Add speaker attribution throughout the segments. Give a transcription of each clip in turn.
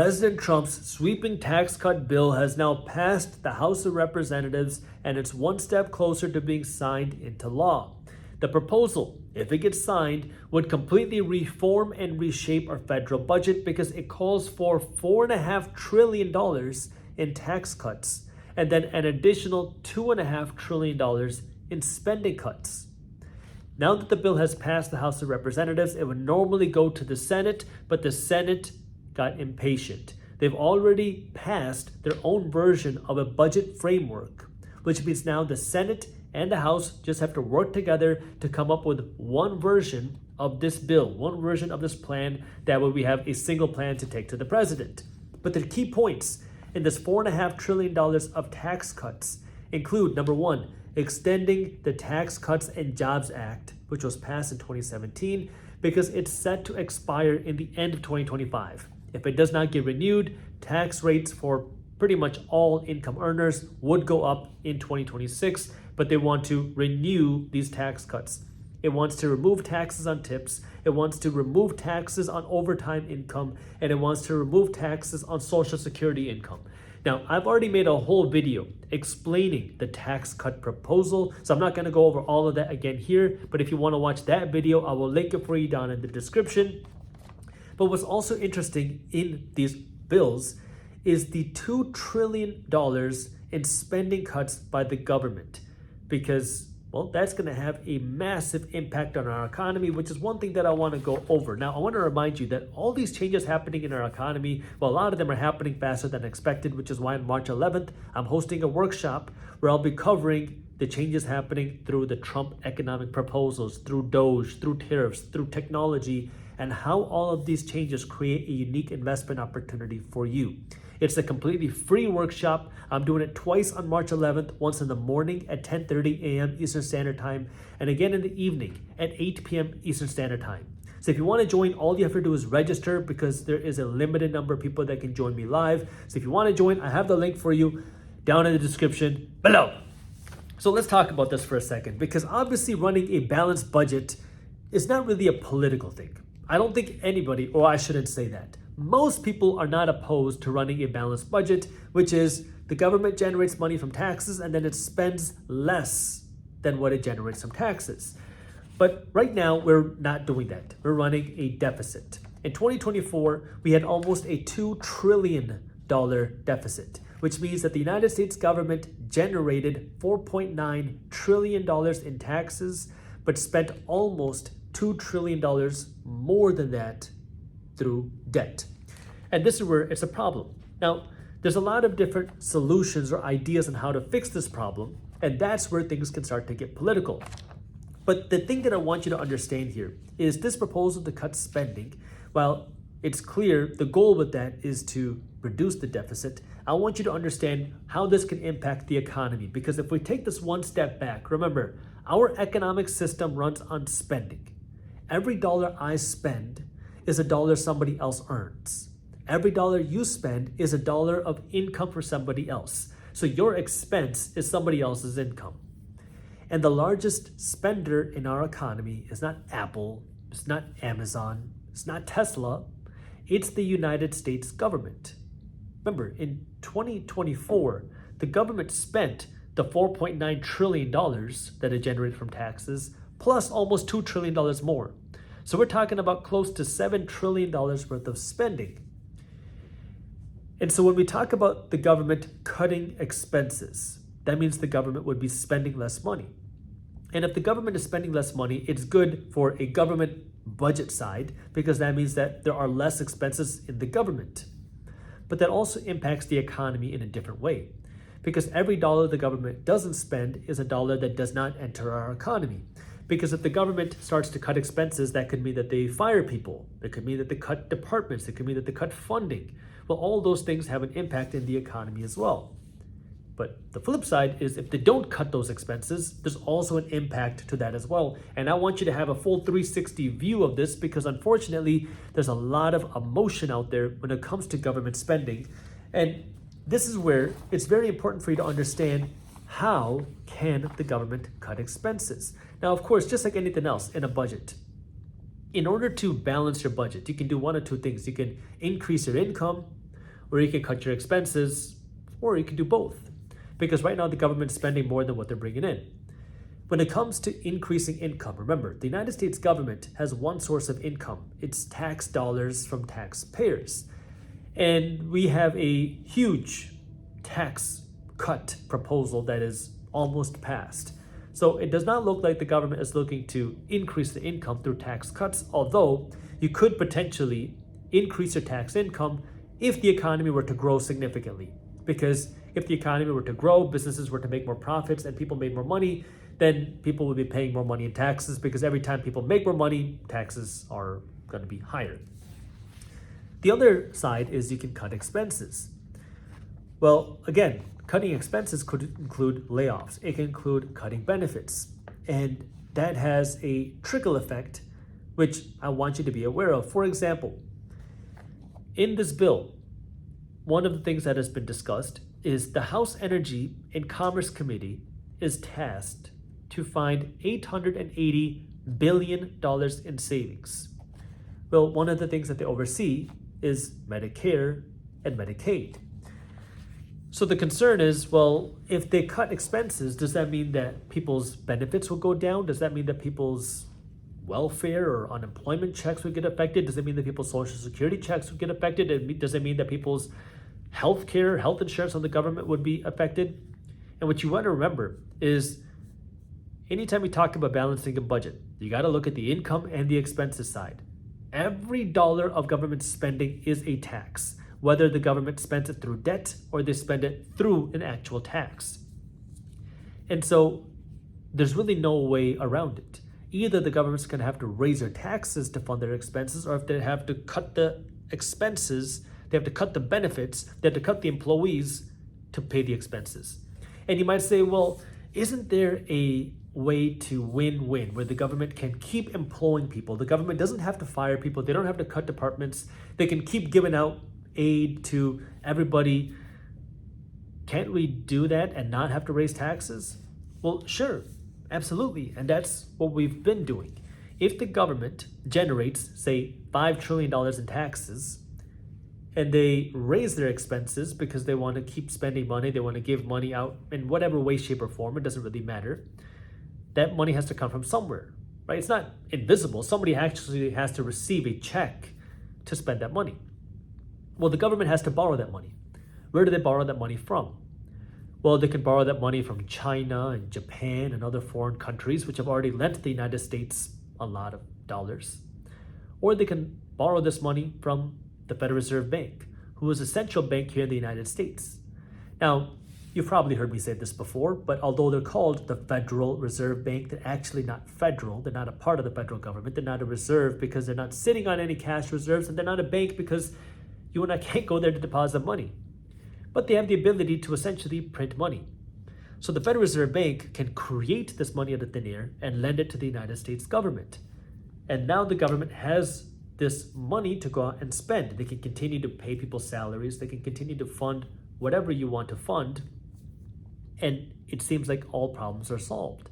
Speaker 1: President Trump's sweeping tax cut bill has now passed the House of Representatives, and it's one step closer to being signed into law. The proposal, if it gets signed, would completely reform and reshape our federal budget because it calls for $4.5 trillion in tax cuts and then an additional $2.5 trillion in spending cuts. Now that the bill has passed the House of Representatives, it would normally go to the Senate, but the Senate got impatient. They've already passed their own version of a budget framework, which means now the Senate and the House just have to work together to come up with one version of this bill, one version of this plan. That way we have a single plan to take to the president. But the key points in this $4.5 trillion of tax cuts include, number one, extending the Tax Cuts and Jobs Act, which was passed in 2017, because it's set to expire in the end of 2025. If it does not get renewed, tax rates for pretty much all income earners would go up in 2026, but they want to renew these tax cuts. It wants to remove taxes on tips, it wants to remove taxes on overtime income, and it wants to remove taxes on Social Security income. Now, I've already made a whole video explaining the tax cut proposal, so I'm not going to go over all of that again here, but if you want to watch that video, I will link it for you down in the description. But what's also interesting in these bills is the $2 trillion in spending cuts by the government, because, well, that's going to have a massive impact on our economy, which is one thing that I want to go over. Now, I want to remind you that all these changes happening in our economy, well, a lot of them are happening faster than expected, which is why on March 11th, I'm hosting a workshop where I'll be covering the changes happening through the Trump economic proposals, through DOGE, through tariffs, through technology, and how all of these changes create a unique investment opportunity for you. It's a completely free workshop. I'm doing it twice on March 11th, once in the morning at 10:30 a.m. Eastern Standard Time, and again in the evening at 8 p.m. Eastern Standard Time. So if you want to join, all you have to do is register, because there is a limited number of people that can join me live. So if you want to join, I have the link for you down in the description below. So let's talk about this for a second, because obviously running a balanced budget is not really a political thing. I don't think anybody, or I shouldn't say that, most people are not opposed to running a balanced budget, which is the government generates money from taxes and then it spends less than what it generates from taxes. But right now, we're not doing that. We're running a deficit. In 2024, we had almost a $2 trillion deficit, which means that the United States government generated $4.9 trillion in taxes, but spent almost $2 trillion more than that through debt. And this is where it's a problem. Now, there's a lot of different solutions or ideas on how to fix this problem, and that's where things can start to get political. But the thing that I want you to understand here is this proposal to cut spending, while it's clear the goal with that is to reduce the deficit, I want you to understand how this can impact the economy. Because if we take this one step back, remember, our economic system runs on spending. Every dollar I spend is a dollar somebody else earns. Every dollar you spend is a dollar of income for somebody else. So your expense is somebody else's income. And the largest spender in our economy is not Apple, it's not Amazon, it's not Tesla, it's the United States government. Remember, in 2024, the government spent the $4.9 trillion that it generated from taxes, plus almost $2 trillion more. So we're talking about close to $7 trillion worth of spending. And so when we talk about the government cutting expenses, that means the government would be spending less money. And if the government is spending less money, it's good for a government budget side, because that means that there are less expenses in the government. But that also impacts the economy in a different way, because every dollar the government doesn't spend is a dollar that does not enter our economy. Because if the government starts to cut expenses, that could mean that they fire people. It could mean that they cut departments. It could mean that they cut funding. Well, all those things have an impact in the economy as well. But the flip side is if they don't cut those expenses, there's also an impact to that as well. And I want you to have a full 360 view of this, because unfortunately, there's a lot of emotion out there when it comes to government spending. And this is where it's very important for you to understand, how can the government cut expenses? Now, of course, just like anything else in a budget, in order to balance your budget, you can do one of two things. You can increase your income, or you can cut your expenses, or you can do both. Because right now the government's spending more than what they're bringing in. When it comes to increasing income, remember, the United States government has one source of income. It's tax dollars from taxpayers. And we have a huge tax cut proposal that is almost passed. So it does not look like the government is looking to increase the income through tax cuts, although you could potentially increase your tax income if the economy were to grow significantly. Because if the economy were to grow, businesses were to make more profits, and people made more money, then people would be paying more money in taxes, because every time people make more money, taxes are going to be higher. The other side is you can cut expenses. Well, again, cutting expenses could include layoffs. It can include cutting benefits. And that has a trickle effect, which I want you to be aware of. For example, in this bill, one of the things that has been discussed is the House Energy and Commerce Committee is tasked to find $880 billion in savings. Well, one of the things that they oversee is Medicare and Medicaid. So the concern is, well, if they cut expenses, does that mean that people's benefits will go down? Does that mean that people's welfare or unemployment checks would get affected? Does it mean that people's social security checks would get affected? Does it mean that people's health insurance on the government would be affected? And what you want to remember is anytime we talk about balancing a budget, you got to look at the income and the expenses side. Every dollar of government spending is a tax, whether the government spends it through debt or they spend it through an actual tax. And so there's really no way around it. Either the government's going to have to raise their taxes to fund their expenses, or if they have to cut the expenses, they have to cut the benefits, they have to cut the employees to pay the expenses. And you might say, well, isn't there a way to win-win where the government can keep employing people? The government doesn't have to fire people. They don't have to cut departments. They can keep giving out aid to everybody. Can't we do that and not have to raise taxes? Well, sure, absolutely. And that's what we've been doing. If the government generates, say, $5 trillion in taxes, and they raise their expenses because they want to keep spending money, they want to give money out in whatever way, shape, or form, it doesn't really matter, that money has to come from somewhere, right? It's not invisible. Somebody actually has to receive a check to spend that money. Well, the government has to borrow that money. Where do they borrow that money from? Well, they can borrow that money from China and Japan and other foreign countries, which have already lent the United States a lot of dollars. Or they can borrow this money from the Federal Reserve Bank, who is a central bank here in the United States. Now, you've probably heard me say this before, but although they're called the Federal Reserve Bank, they're actually not federal. They're not a part of the federal government. They're not a reserve because they're not sitting on any cash reserves, and they're not a bank because you and I can't go there to deposit money. But they have the ability to essentially print money. So the Federal Reserve Bank can create this money out of thin air and lend it to the United States government. And now the government has this money to go out and spend. They can continue to pay people's salaries. They can continue to fund whatever you want to fund. And it seems like all problems are solved.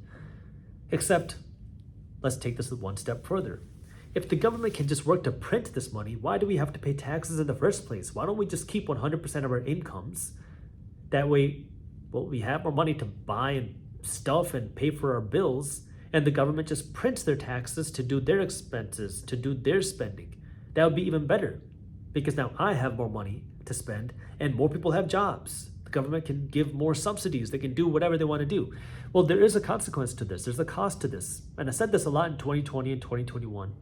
Speaker 1: Except, let's take this one step further. If the government can just work to print this money, why do we have to pay taxes in the first place? Why don't we just keep 100% of our incomes? That way, well, we have more money to buy and stuff and pay for our bills, and the government just prints their taxes to do their expenses, to do their spending. That would be even better, because now I have more money to spend and more people have jobs. The government can give more subsidies. They can do whatever they want to do. Well, there is a consequence to this. There's a cost to this. And I said this a lot in 2020 and 2021.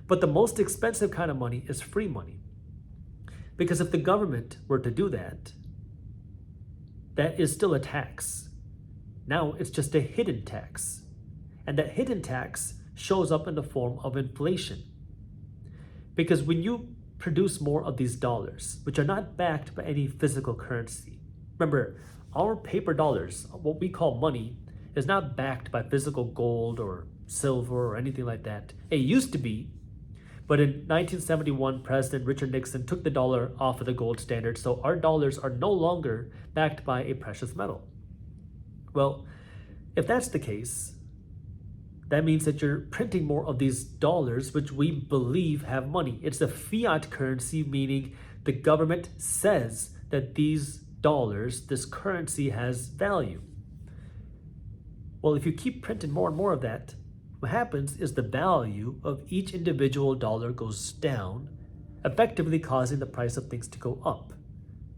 Speaker 1: But the most expensive kind of money is free money. Because if the government were to do that, that is still a tax. Now it's just a hidden tax. And that hidden tax shows up in the form of inflation. Because when you produce more of these dollars, which are not backed by any physical currency. Remember, our paper dollars, what we call money, is not backed by physical gold or silver or anything like that. It used to be, but in 1971, President Richard Nixon took the dollar off of the gold standard, so our dollars are no longer backed by a precious metal. Well, if that's the case, that means that you're printing more of these dollars, which we believe have money. It's a fiat currency, meaning the government says that these dollars, this currency has value. Well, if you keep printing more and more of that, what happens is the value of each individual dollar goes down, effectively causing the price of things to go up.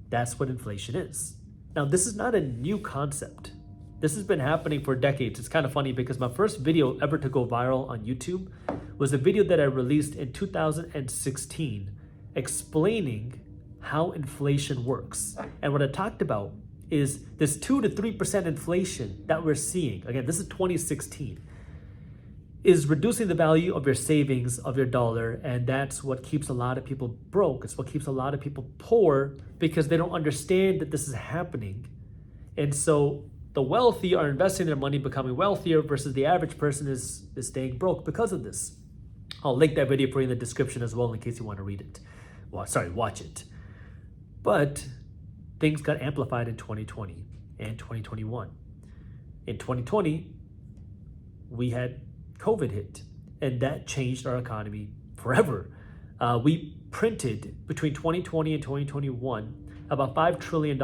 Speaker 1: That's what inflation is. Now, this is not a new concept. This has been happening for decades. It's kind of funny because my first video ever to go viral on YouTube was a video that I released in 2016 explaining how inflation works. And what I talked about is this 2 to 3% inflation that we're seeing. Again, this is 2016. Is reducing the value of your savings, of your dollar, and that's what keeps a lot of people broke. It's what keeps a lot of people poor because they don't understand that this is happening. And so the wealthy are investing their money becoming wealthier versus the average person is staying broke because of this. I'll link that video for you in the description as well in case you want to read it. Watch it. But things got amplified in 2020 and 2021. In 2020, we had COVID hit, and that changed our economy forever. We printed between 2020 and 2021 about $5 trillion.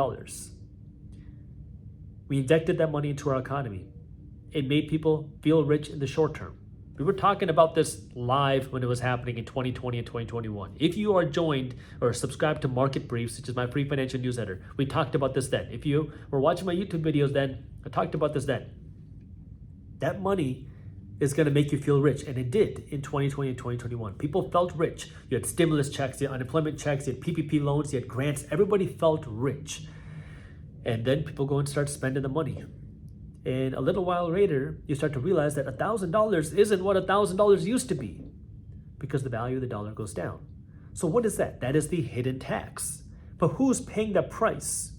Speaker 1: We injected that money into our economy. It made people feel rich in the short term. We were talking about this live when it was happening in 2020 and 2021. If you are joined or subscribed to Market Briefs, which is my free financial newsletter, we talked about this then. If you were watching my YouTube videos then, I talked about this then. That money is going to make you feel rich, and it did in 2020 and 2021. People felt rich. You had stimulus checks, you had unemployment checks, you had PPP loans, you had grants. Everybody felt rich. And then people go and start spending the money. And a little while later, you start to realize that $1,000 isn't what $1,000 used to be because the value of the dollar goes down. So what is that? That is the hidden tax. But who's paying that price?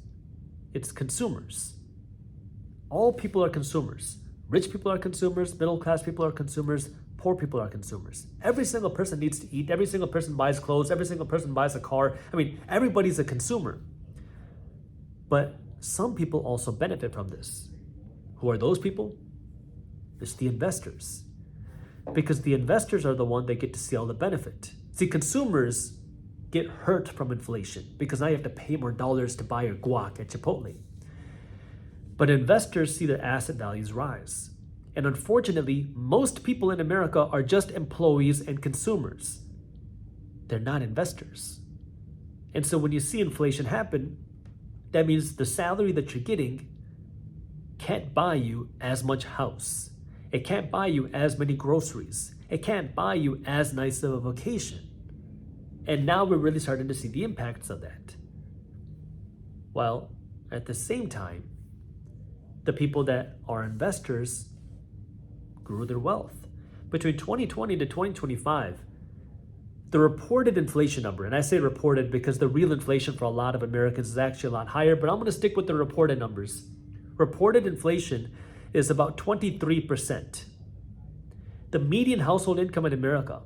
Speaker 1: It's consumers. All people are consumers. Rich people are consumers, middle class people are consumers, poor people are consumers. Every single person needs to eat, every single person buys clothes, every single person buys a car. I mean, everybody's a consumer. But some people also benefit from this. Who are those people? It's the investors. Because the investors are the one that get to see all the benefit. See, consumers get hurt from inflation because now you have to pay more dollars to buy your guac at Chipotle. But investors see their asset values rise. And unfortunately, most people in America are just employees and consumers. They're not investors. And so when you see inflation happen, that means the salary that you're getting can't buy you as much house. It can't buy you as many groceries. It can't buy you as nice of a vacation. And now we're really starting to see the impacts of that. While at the same time, the people that are investors grew their wealth. Between 2020 to 2025, the reported inflation number, and I say reported because the real inflation for a lot of Americans is actually a lot higher, but I'm going to stick with the reported numbers. Reported inflation is about 23%. The median household income in America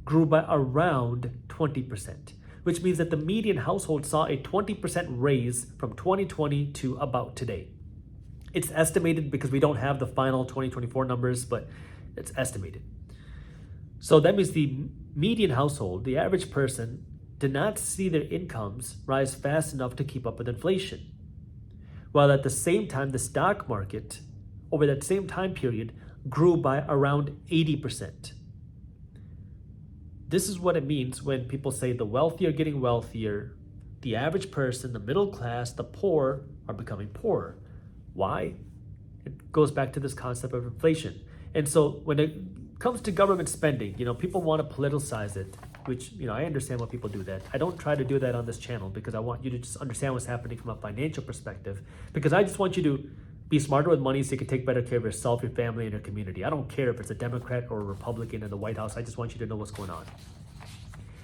Speaker 1: grew by around 20%, which means that the median household saw a 20% raise from 2020 to about today. It's estimated because we don't have the final 2024 numbers, but it's estimated. So that means the median household, the average person, did not see their incomes rise fast enough to keep up with inflation. While at the same time, the stock market over that same time period grew by around 80%. This is what it means when people say the wealthy are getting wealthier, the average person, the middle class, the poor are becoming poorer. Why? It goes back to this concept of inflation. And so when it comes to government spending, people want to politicize it, which, I understand why people do that. I don't try to do that on this channel because I want you to just understand what's happening from a financial perspective, because I just want you to be smarter with money so you can take better care of yourself, your family, and your community. I don't care if it's a Democrat or a Republican in the White House. I just want you to know what's going on.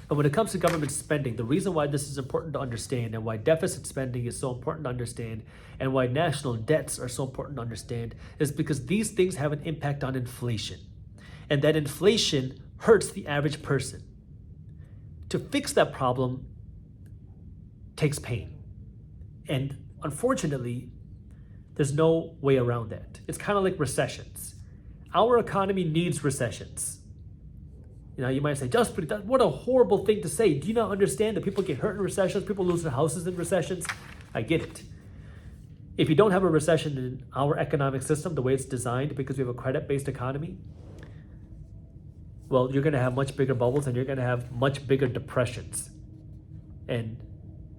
Speaker 1: And when it comes to government spending, the reason why this is important to understand and why deficit spending is so important to understand and why national debts are so important to understand is because these things have an impact on inflation. And that inflation hurts the average person. To fix that problem takes pain. And unfortunately, there's no way around that. It's kind of like recessions. Our economy needs recessions. You might say, Jaspreet, what a horrible thing to say. Do you not understand that people get hurt in recessions? People lose their houses in recessions? I get it. If you don't have a recession in our economic system, the way it's designed, because we have a credit-based economy, well, you're going to have much bigger bubbles and you're going to have much bigger depressions. And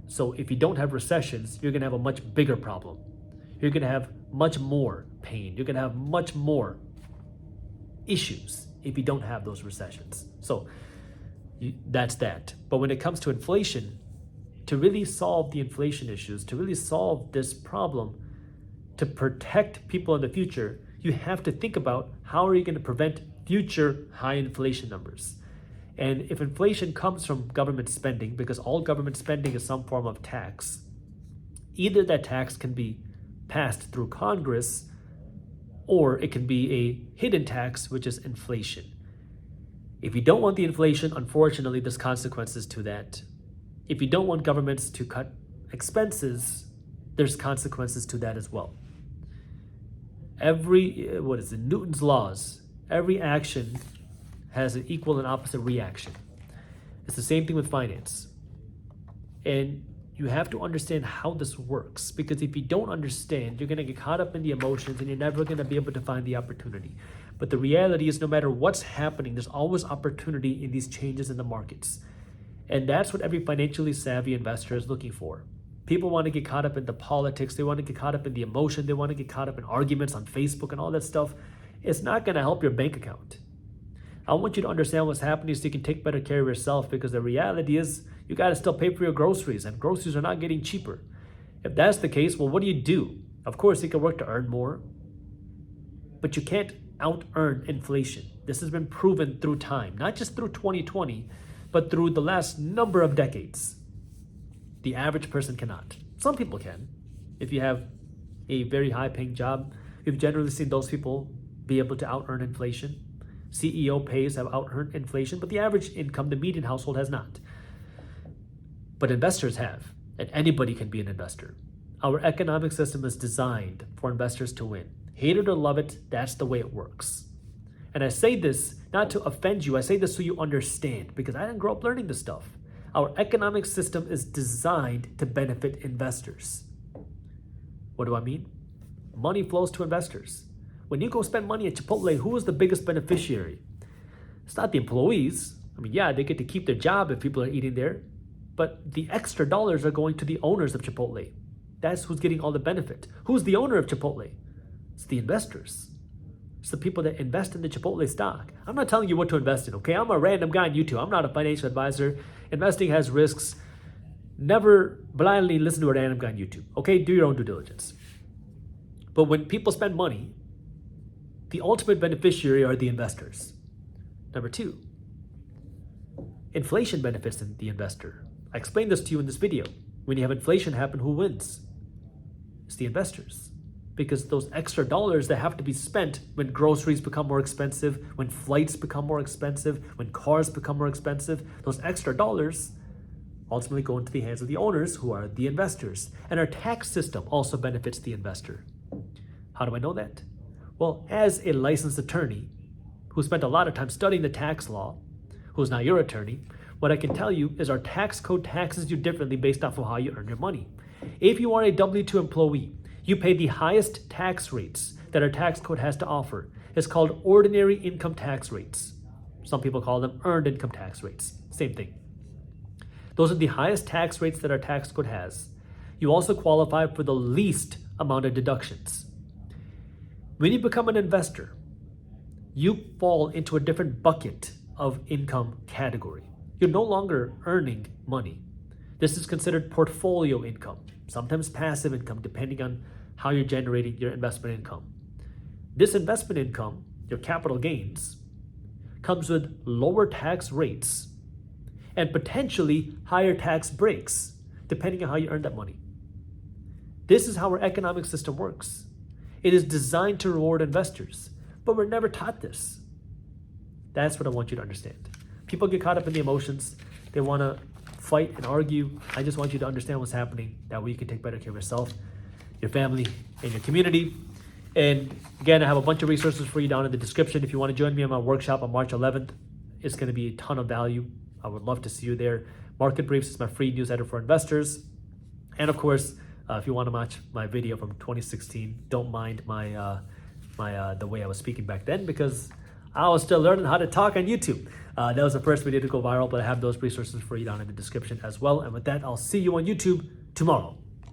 Speaker 1: so if you don't have recessions, you're going to have a much bigger problem. You're going to have much more pain. You're going to have much more issues if you don't have those recessions. So that's that. But when it comes to inflation, to really solve the inflation issues, to really solve this problem, to protect people in the future, you have to think about how are you going to prevent future high inflation numbers. And if inflation comes from government spending, because all government spending is some form of tax, either that tax can be passed through Congress, or it can be a hidden tax, which is inflation. If you don't want the inflation, unfortunately, there's consequences to that. If you don't want governments to cut expenses, there's consequences to that as well. Newton's laws, every action has an equal and opposite reaction. It's the same thing with finance. And you have to understand how this works, because if you don't understand, you're going to get caught up in the emotions and you're never going to be able to find the opportunity. But the reality is, no matter what's happening, there's always opportunity in these changes in the markets. And that's what every financially savvy investor is looking for. People want to get caught up in the politics. They want to get caught up in the emotion. They want to get caught up in arguments on Facebook and all that stuff. It's not going to help your bank account. I want you to understand what's happening so you can take better care of yourself, because the reality is you got to still pay for your groceries, and groceries are not getting cheaper. If that's the case, well, what do? Of course, you can work to earn more, but you can't out-earn inflation. This has been proven through time, not just through 2020, but through the last number of decades. The average person cannot. Some people can. If you have a very high-paying job, you've generally seen those people be able to out-earn inflation. CEO pays have out-earned inflation, but the average income, the median household, has not. But investors have, and anybody can be an investor. Our economic system is designed for investors to win. Hate it or love it, that's the way it works. And I say this not to offend you, I say this so you understand, because I didn't grow up learning this stuff. Our economic system is designed to benefit investors. What do I mean? Money flows to investors. When you go spend money at Chipotle, who is the biggest beneficiary? It's not the employees. I mean, yeah, they get to keep their job if people are eating there, but the extra dollars are going to the owners of Chipotle. That's who's getting all the benefit. Who's the owner of Chipotle? It's the investors. It's the people that invest in the Chipotle stock. I'm not telling you what to invest in, okay? I'm a random guy on YouTube. I'm not a financial advisor. Investing has risks. Never blindly listen to a random guy on YouTube, okay? Do your own due diligence. But when people spend money, the ultimate beneficiary are the investors. Number two, inflation benefits the investor. I explained this to you in this video. When you have inflation happen, who wins? It's the investors. Because those extra dollars that have to be spent when groceries become more expensive, when flights become more expensive, when cars become more expensive, those extra dollars ultimately go into the hands of the owners, who are the investors. And our tax system also benefits the investor. How do I know that? Well, as a licensed attorney who spent a lot of time studying the tax law, who's now your attorney, what I can tell you is our tax code taxes you differently based off of how you earn your money. If you are a W-2 employee, you pay the highest tax rates that our tax code has to offer. It's called ordinary income tax rates. Some people call them earned income tax rates. Same thing. Those are the highest tax rates that our tax code has. You also qualify for the least amount of deductions. When you become an investor, you fall into a different bucket of income category. You're no longer earning money. This is considered portfolio income, sometimes passive income, depending on how you're generating your investment income. This investment income, your capital gains, comes with lower tax rates and potentially higher tax breaks, depending on how you earn that money. This is how our economic system works. It is designed to reward investors, but we're never taught this. That's what I want you to understand. People get caught up in the emotions. They want to fight and argue. I just want you to understand what's happening. That way you can take better care of yourself, your family, and your community. And again, I have a bunch of resources for you down in the description. If you want to join me on my workshop on March 11th It's going to be a ton of value. I would love to see you there. Market Briefs is my free newsletter for investors. And of course, if you want to watch my video from 2016, don't mind the way I was speaking back then, because I was still learning how to talk on YouTube. That was the first video to go viral, but I have those resources for you down in the description as well. And with that, I'll see you on YouTube tomorrow.